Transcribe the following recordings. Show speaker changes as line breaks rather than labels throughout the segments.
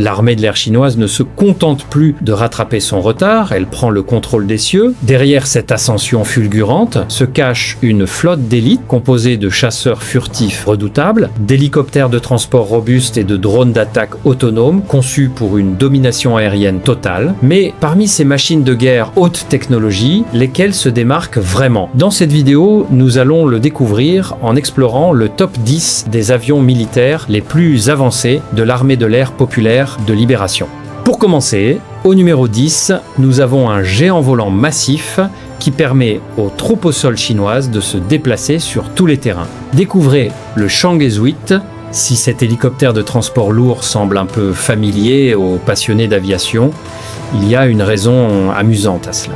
L'armée de l'air chinoise ne se contente plus de rattraper son retard, elle prend le contrôle des cieux. Derrière cette ascension fulgurante se cache une flotte d'élite composée de chasseurs furtifs redoutables, d'hélicoptères de transport robustes et de drones d'attaque autonomes conçus pour une domination aérienne totale. Mais parmi ces machines de guerre haute technologie, lesquelles se démarquent vraiment? Dans cette vidéo, nous allons le découvrir en explorant le top 10 des avions militaires les plus avancés de l'armée de l'air populaire de libération. Pour commencer, au numéro 10, nous avons un géant volant massif qui permet aux troupes au sol chinoises de se déplacer sur tous les terrains. Découvrez le Chang'e 8. Si cet hélicoptère de transport lourd semble un peu familier aux passionnés d'aviation, il y a une raison amusante à cela.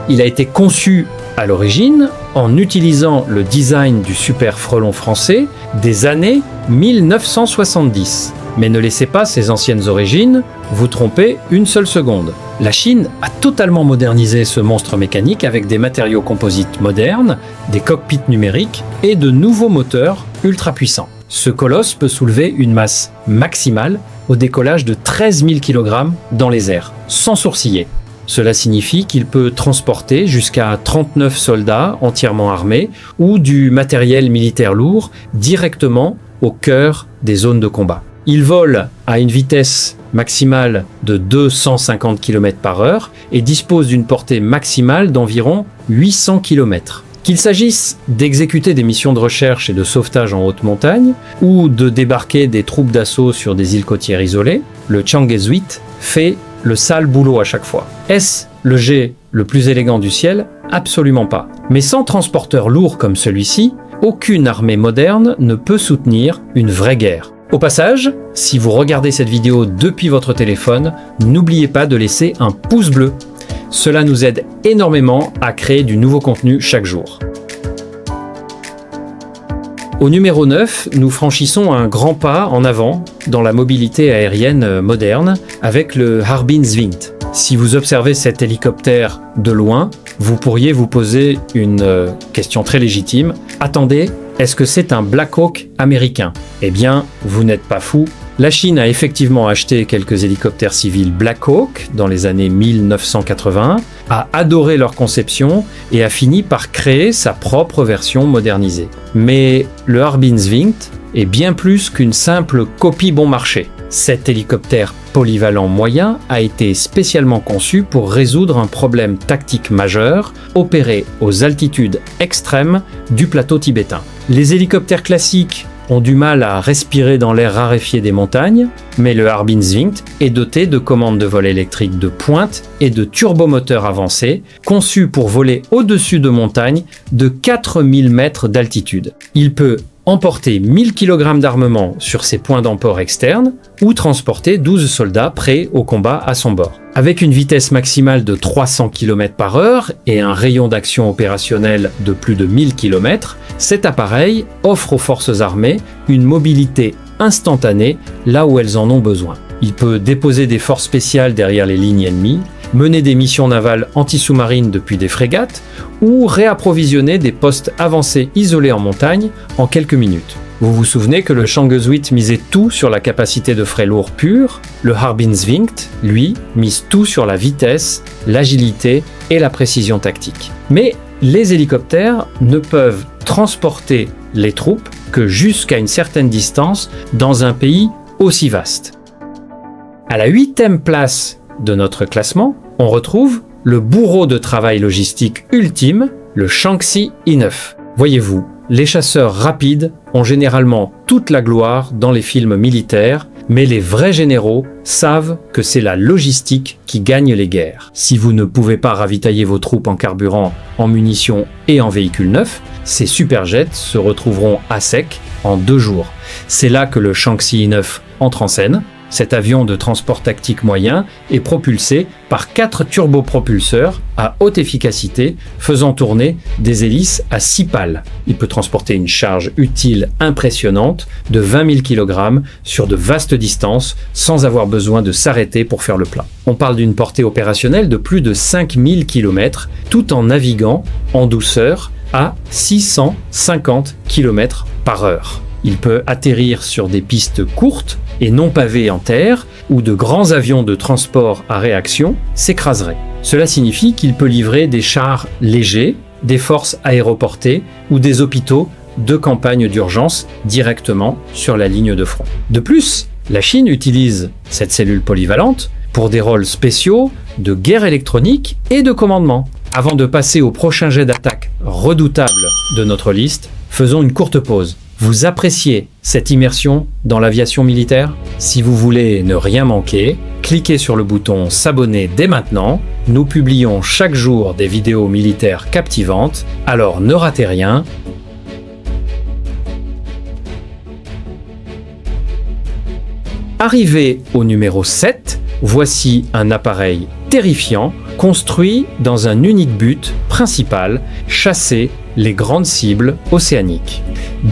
Il a été conçu à l'origine en utilisant le design du Super Frelon français des années 1970. Mais ne laissez pas ces anciennes origines vous tromper une seule seconde. La Chine a totalement modernisé ce monstre mécanique avec des matériaux composites modernes, des cockpits numériques et de nouveaux moteurs ultra puissants. Ce colosse peut soulever une masse maximale au décollage de 13 000 kg dans les airs, sans sourciller. Cela signifie qu'il peut transporter jusqu'à 39 soldats entièrement armés ou du matériel militaire lourd directement au cœur des zones de combat. Il vole à une vitesse maximale de 250 km/h et dispose d'une portée maximale d'environ 800 km. Qu'il s'agisse d'exécuter des missions de recherche et de sauvetage en haute montagne ou de débarquer des troupes d'assaut sur des îles côtières isolées, le Chang'e 8 fait le sale boulot à chaque fois. Est-ce le jet le plus élégant du ciel? Absolument pas. Mais sans transporteur lourd comme celui-ci, aucune armée moderne ne peut soutenir une vraie guerre. Au passage, si vous regardez cette vidéo depuis votre téléphone, n'oubliez pas de laisser un pouce bleu. Cela nous aide énormément à créer du nouveau contenu chaque jour. Au numéro 9, nous franchissons un grand pas en avant dans la mobilité aérienne moderne avec le Harbin Zwift. Si vous observez cet hélicoptère de loin, vous pourriez vous poser une question très légitime. Attendez, est-ce que c'est un Black Hawk américain? Eh bien, vous n'êtes pas fou. La Chine a effectivement acheté quelques hélicoptères civils Black Hawk dans les années 1981, a adoré leur conception et a fini par créer sa propre version modernisée. Mais le Harbin Zwift est bien plus qu'une simple copie bon marché. Cet hélicoptère polyvalent moyen a été spécialement conçu pour résoudre un problème tactique majeur opéré aux altitudes extrêmes du plateau tibétain. Les hélicoptères classiques ont du mal à respirer dans l'air raréfié des montagnes, mais le Harbin Zwift est doté de commandes de vol électrique de pointe et de turbomoteurs avancés, conçus pour voler au-dessus de montagnes de 4000 mètres d'altitude. Il peut emporter 1000 kg d'armement sur ses points d'emport externes ou transporter 12 soldats prêts au combat à son bord. Avec une vitesse maximale de 300 km/h et un rayon d'action opérationnel de plus de 1000 km, cet appareil offre aux forces armées une mobilité instantanée là où elles en ont besoin. Il peut déposer des forces spéciales derrière les lignes ennemies, mener des missions navales anti-sous-marines depuis des frégates ou réapprovisionner des postes avancés isolés en montagne en quelques minutes. Vous vous souvenez que le Chang'e 8 misait tout sur la capacité de frais lourds pur? Le Harbin Zwift, lui, mise tout sur la vitesse, l'agilité et la précision tactique. Mais les hélicoptères ne peuvent transporter les troupes que jusqu'à une certaine distance dans un pays aussi vaste. À la 8e place de notre classement, on retrouve le bourreau de travail logistique ultime, le Shaanxi I-9. Voyez-vous, les chasseurs rapides ont généralement toute la gloire dans les films militaires, mais les vrais généraux savent que c'est la logistique qui gagne les guerres. Si vous ne pouvez pas ravitailler vos troupes en carburant, en munitions et en véhicules neufs, ces superjets se retrouveront à sec en 2 jours. C'est là que le Shaanxi I-9 entre en scène. Cet avion de transport tactique moyen est propulsé par 4 turbopropulseurs à haute efficacité, faisant tourner des hélices à 6 pales. Il peut transporter une charge utile impressionnante de 20 000 kg sur de vastes distances sans avoir besoin de s'arrêter pour faire le plein. On parle d'une portée opérationnelle de plus de 5000 km tout en naviguant en douceur à 650 km/h. Il peut atterrir sur des pistes courtes et non pavées en terre, où de grands avions de transport à réaction s'écraseraient. Cela signifie qu'il peut livrer des chars légers, des forces aéroportées ou des hôpitaux de campagne d'urgence directement sur la ligne de front. De plus, la Chine utilise cette cellule polyvalente pour des rôles spéciaux de guerre électronique et de commandement. Avant de passer au prochain jet d'attaque redoutable de notre liste, faisons une courte pause. Vous appréciez cette immersion dans l'aviation militaire? Si vous voulez ne rien manquer, cliquez sur le bouton s'abonner dès maintenant. Nous publions chaque jour des vidéos militaires captivantes, alors ne ratez rien. Arrivé au numéro 7, voici un appareil terrifiant construit dans un unique but principal, chasser les grandes cibles océaniques.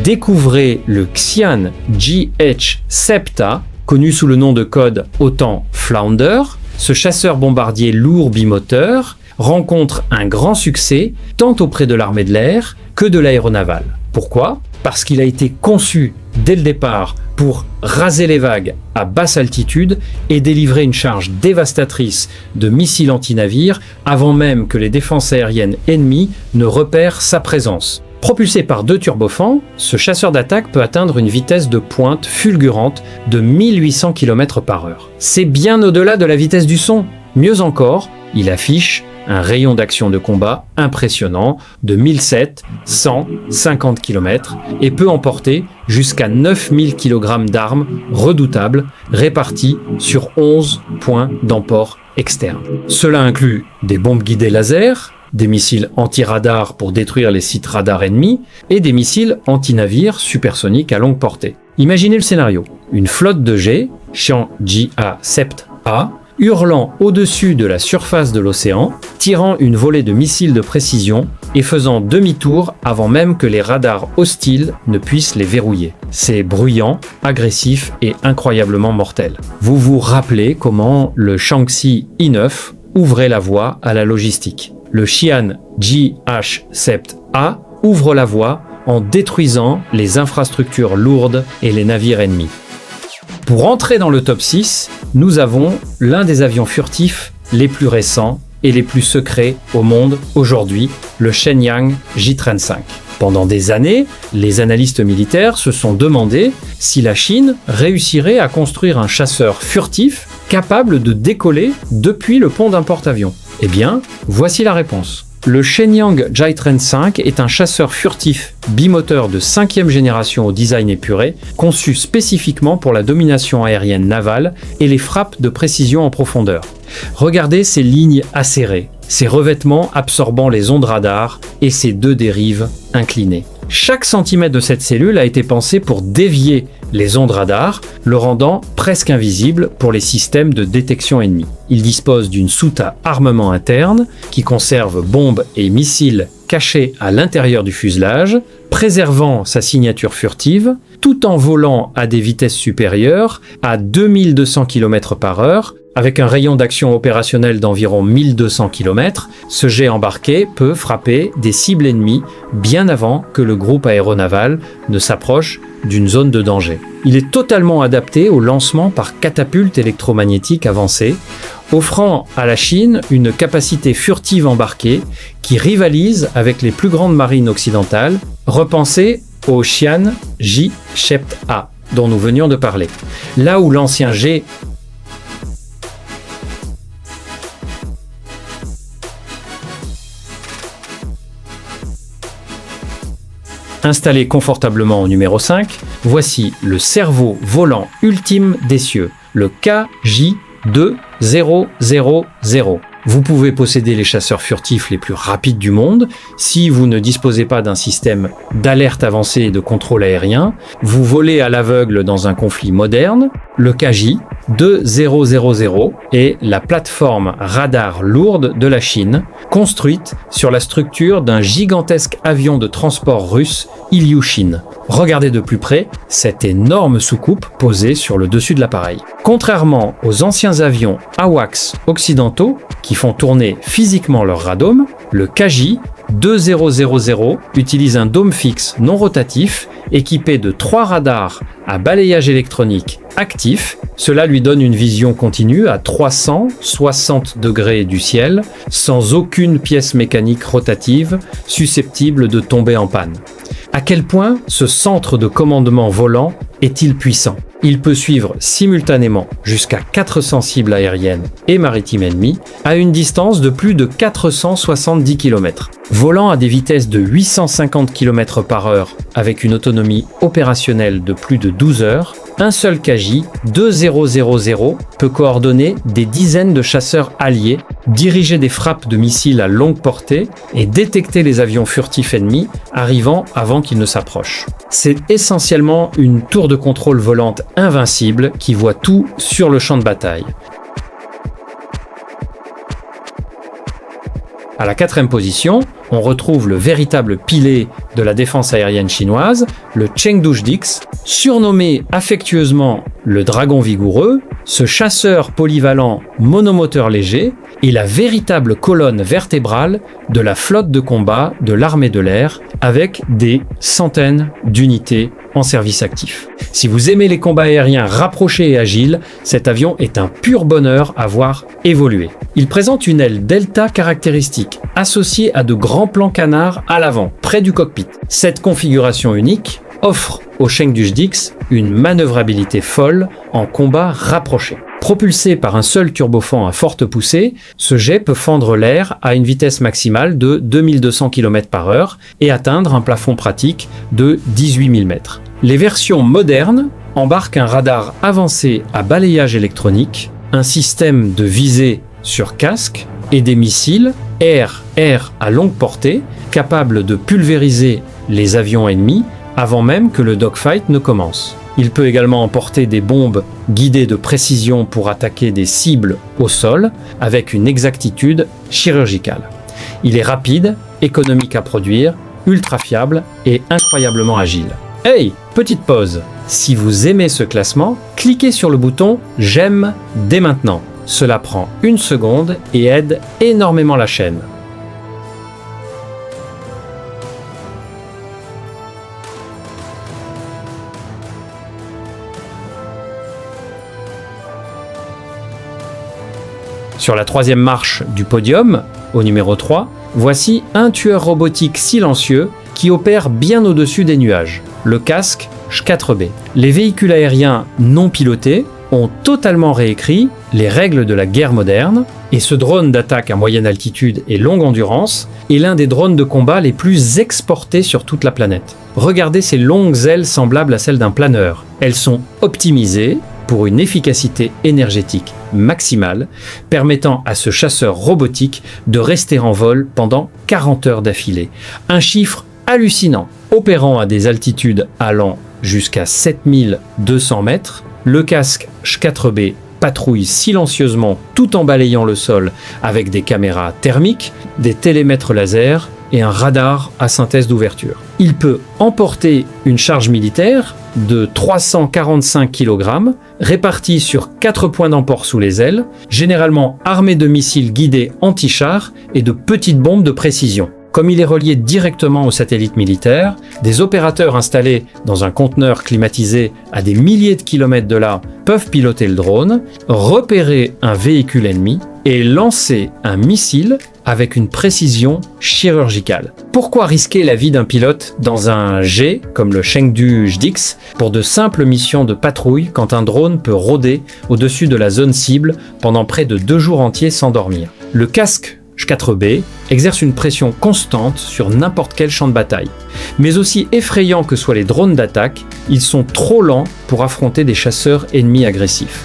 Découvrez le Xi'an GH-70A, connu sous le nom de code OTAN Flounder. Ce chasseur bombardier lourd bimoteur rencontre un grand succès tant auprès de l'armée de l'air que de l'aéronavale. Pourquoi ? Parce qu'il a été conçu dès le départ pour raser les vagues à basse altitude et délivrer une charge dévastatrice de missiles anti-navires avant même que les défenses aériennes ennemies ne repèrent sa présence. Propulsé par 2 turbofans, ce chasseur d'attaque peut atteindre une vitesse de pointe fulgurante de 1800 km/h. C'est bien au-delà de la vitesse du son. Mieux encore, il affiche un rayon d'action de combat impressionnant de 1750 km et peut emporter jusqu'à 9000 kg d'armes redoutables réparties sur 11 points d'emport externes. Cela inclut des bombes guidées laser, des missiles anti-radar pour détruire les sites radars ennemis et des missiles anti-navires supersoniques à longue portée. Imaginez le scénario. Une flotte de jets, Xi'an GH-70A, hurlant au-dessus de la surface de l'océan, tirant une volée de missiles de précision et faisant demi-tour avant même que les radars hostiles ne puissent les verrouiller. C'est bruyant, agressif et incroyablement mortel. Vous vous rappelez comment le Shaanxi I-9 ouvrait la voie à la logistique. Le Xi'an GH-70A ouvre la voie en détruisant les infrastructures lourdes et les navires ennemis. Pour entrer dans le top 6, nous avons l'un des avions furtifs les plus récents et les plus secrets au monde aujourd'hui, le Shenyang J-35. Pendant des années, les analystes militaires se sont demandé si la Chine réussirait à construire un chasseur furtif capable de décoller depuis le pont d'un porte-avions. Eh bien, voici la réponse. Le Shenyang J-35 est un chasseur furtif bimoteur de 5e génération au design épuré, conçu spécifiquement pour la domination aérienne navale et les frappes de précision en profondeur. Regardez ces lignes acérées, ces revêtements absorbant les ondes radar et ces 2 dérives inclinées. Chaque centimètre de cette cellule a été pensé pour dévier les ondes radar, le rendant presque invisible pour les systèmes de détection ennemis. Il dispose d'une soute à armement interne qui conserve bombes et missiles cachés à l'intérieur du fuselage, préservant sa signature furtive, tout en volant à des vitesses supérieures à 2200 km/h. Avec un rayon d'action opérationnel d'environ 1200 km, ce jet embarqué peut frapper des cibles ennemies bien avant que le groupe aéronaval ne s'approche d'une zone de danger. Il est totalement adapté au lancement par catapulte électromagnétique avancée, offrant à la Chine une capacité furtive embarquée qui rivalise avec les plus grandes marines occidentales. Repensez au Xi'an J-70A dont nous venions de parler. Là où l'ancien J Installé confortablement au numéro 5, voici le cerveau volant ultime des cieux, le KJ-2000. Vous pouvez posséder les chasseurs furtifs les plus rapides du monde. Si vous ne disposez pas d'un système d'alerte avancé et de contrôle aérien, vous volez à l'aveugle dans un conflit moderne. Le KJ-2000 est la plateforme radar lourde de la Chine, construite sur la structure d'un gigantesque avion de transport russe Ilyushin. Regardez de plus près cette énorme soucoupe posée sur le dessus de l'appareil. Contrairement aux anciens avions AWACS occidentaux qui font tourner physiquement leur radome, le KJ 2000 utilise un dôme fixe non rotatif équipé de 3 radars à balayage électronique actif. Cela lui donne une vision continue à 360 degrés du ciel, sans aucune pièce mécanique rotative susceptible de tomber en panne. À quel point ce centre de commandement volant est-il puissant ? Il peut suivre simultanément jusqu'à 400 cibles aériennes et maritimes ennemies à une distance de plus de 470 km. Volant à des vitesses de 850 km/h avec une autonomie opérationnelle de plus de 12 heures, un seul KJ 2000 peut coordonner des dizaines de chasseurs alliés, diriger des frappes de missiles à longue portée et détecter les avions furtifs ennemis arrivant avant qu'ils ne s'approchent. C'est essentiellement une tour de contrôle volante invincible qui voit tout sur le champ de bataille. À la 4e position, on retrouve le véritable pilier de la défense aérienne chinoise, le Chengdu Jdix, surnommé affectueusement le dragon vigoureux. Ce chasseur polyvalent monomoteur léger est la véritable colonne vertébrale de la flotte de combat de l'armée de l'air, avec des centaines d'unités en service actif. Si vous aimez les combats aériens rapprochés et agiles, cet avion est un pur bonheur à voir évoluer. Il présente une aile delta caractéristique, associée à de grands plans canards à l'avant, près du cockpit. Cette configuration unique offre au Chengdu Jdix une manœuvrabilité folle en combat rapproché. Propulsé par un seul turbofan à forte poussée, ce jet peut fendre l'air à une vitesse maximale de 2200 km/h et atteindre un plafond pratique de 18 000 mètres. Les versions modernes embarquent un radar avancé à balayage électronique, un système de visée sur casque et des missiles air-air à longue portée capables de pulvériser les avions ennemis avant même que le dogfight ne commence. Il peut également emporter des bombes guidées de précision pour attaquer des cibles au sol avec une exactitude chirurgicale. Il est rapide, économique à produire, ultra fiable et incroyablement agile. Hey, petite pause. Si vous aimez ce classement, cliquez sur le bouton « J'aime » dès maintenant. Cela prend 1 seconde et aide énormément la chaîne. Sur la 3e marche du podium, au numéro 3, voici un tueur robotique silencieux qui opère bien au-dessus des nuages, le casque J-4B. Les véhicules aériens non pilotés ont totalement réécrit les règles de la guerre moderne, et ce drone d'attaque à moyenne altitude et longue endurance est l'un des drones de combat les plus exportés sur toute la planète. Regardez ces longues ailes semblables à celles d'un planeur. Elles sont optimisées pour une efficacité énergétique maximale, permettant à ce chasseur robotique de rester en vol pendant 40 heures d'affilée. Un chiffre hallucinant. Opérant à des altitudes allant jusqu'à 7200 mètres, le casque J-4B patrouille silencieusement tout en balayant le sol avec des caméras thermiques, des télémètres laser et un radar à synthèse d'ouverture. Il peut emporter une charge militaire de 345 kg répartie sur 4 points d'emport sous les ailes, généralement armé de missiles guidés anti-chars et de petites bombes de précision. Comme il est relié directement aux satellites militaires, des opérateurs installés dans un conteneur climatisé à des milliers de kilomètres de là peuvent piloter le drone, repérer un véhicule ennemi et lancer un missile avec une précision chirurgicale. Pourquoi risquer la vie d'un pilote dans un jet comme le Chengdu Jdix pour de simples missions de patrouille quand un drone peut rôder au-dessus de la zone cible pendant près de 2 jours entiers sans dormir? Le casque J-4B exerce une pression constante sur n'importe quel champ de bataille. Mais aussi effrayants que soient les drones d'attaque, ils sont trop lents pour affronter des chasseurs ennemis agressifs.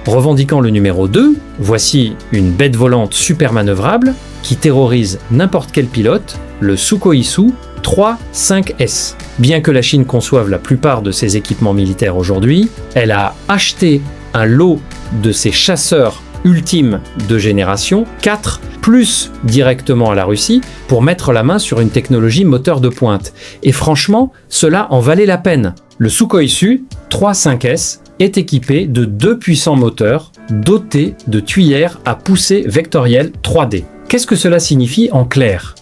Revendiquant le numéro 2, voici une bête volante super manœuvrable qui terrorise n'importe quel pilote, le Sukhoi Su-35S. Bien que la Chine conçoive la plupart de ses équipements militaires aujourd'hui, elle a acheté un lot de ses chasseurs ultimes de génération 4, plus directement à la Russie, pour mettre la main sur une technologie moteur de pointe. Et franchement, cela en valait la peine. Le Sukhoi Su-35S est équipé de 2 puissants moteurs dotés de tuyères à poussée vectorielle 3D. Qu'est-ce que cela signifie en clair ?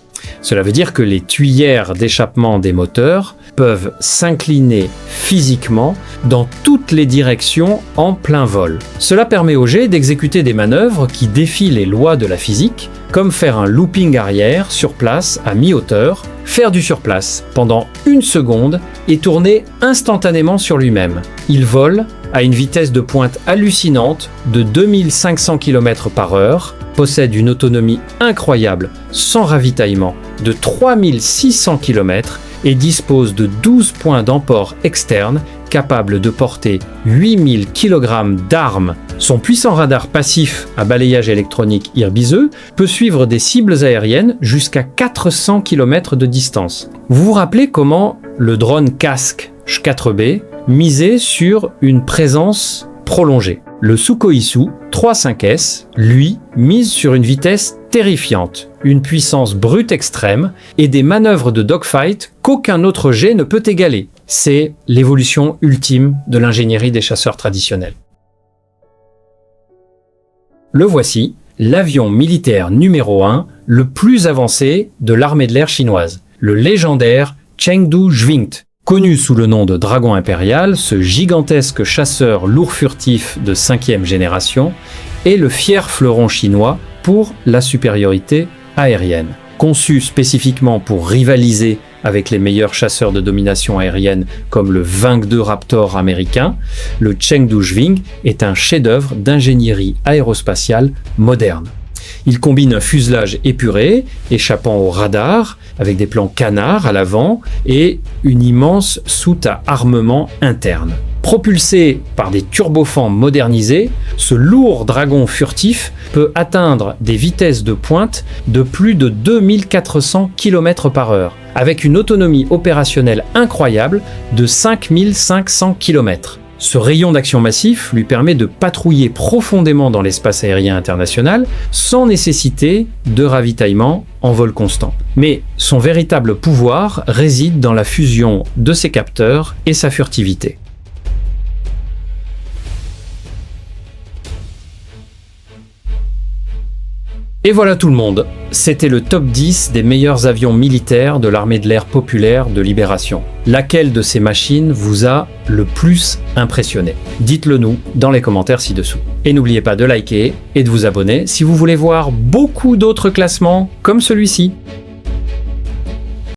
Cela veut dire que les tuyères d'échappement des moteurs peuvent s'incliner physiquement dans toutes les directions en plein vol. Cela permet au jet d'exécuter des manœuvres qui défient les lois de la physique, comme faire un looping arrière sur place à mi-hauteur, faire du surplace pendant 1 seconde et tourner instantanément sur lui-même. Il vole à une vitesse de pointe hallucinante de 2500 km/h, possède une autonomie incroyable sans ravitaillement de 3600 km et dispose de 12 points d'emport externes capables de porter 8000 kg d'armes. Son puissant radar passif à balayage électronique Irbiseux peut suivre des cibles aériennes jusqu'à 400 km de distance. Vous vous rappelez comment le drone casque Ch-4B misait sur une présence prolongée. Le Sukhoi Su-35S, lui, mise sur une vitesse terrifiante, une puissance brute extrême et des manœuvres de dogfight qu'aucun autre jet ne peut égaler. C'est l'évolution ultime de l'ingénierie des chasseurs traditionnels. Le voici, l'avion militaire numéro 1 le plus avancé de l'armée de l'air chinoise, le légendaire Chengdu Jwing. Connu sous le nom de Dragon impérial, ce gigantesque chasseur lourd furtif de 5e génération est le fier fleuron chinois pour la supériorité aérienne. Conçu spécifiquement pour rivaliser avec les meilleurs chasseurs de domination aérienne comme le Ving-2 Raptor américain, le Chengdu Jwing est un chef-d'œuvre d'ingénierie aérospatiale moderne. Il combine un fuselage épuré, échappant au radar, avec des plans canards à l'avant et une immense soute à armement interne. Propulsé par des turbofans modernisés, ce lourd dragon furtif peut atteindre des vitesses de pointe de plus de 2400 km/h, avec une autonomie opérationnelle incroyable de 5500 km. Ce rayon d'action massif lui permet de patrouiller profondément dans l'espace aérien international sans nécessité de ravitaillement en vol constant. Mais son véritable pouvoir réside dans la fusion de ses capteurs et sa furtivité. Et voilà tout le monde, c'était le top 10 des meilleurs avions militaires de l'armée de l'air populaire de Libération. Laquelle de ces machines vous a le plus impressionné? Dites-le nous dans les commentaires ci-dessous. Et n'oubliez pas de liker et de vous abonner si vous voulez voir beaucoup d'autres classements comme celui-ci.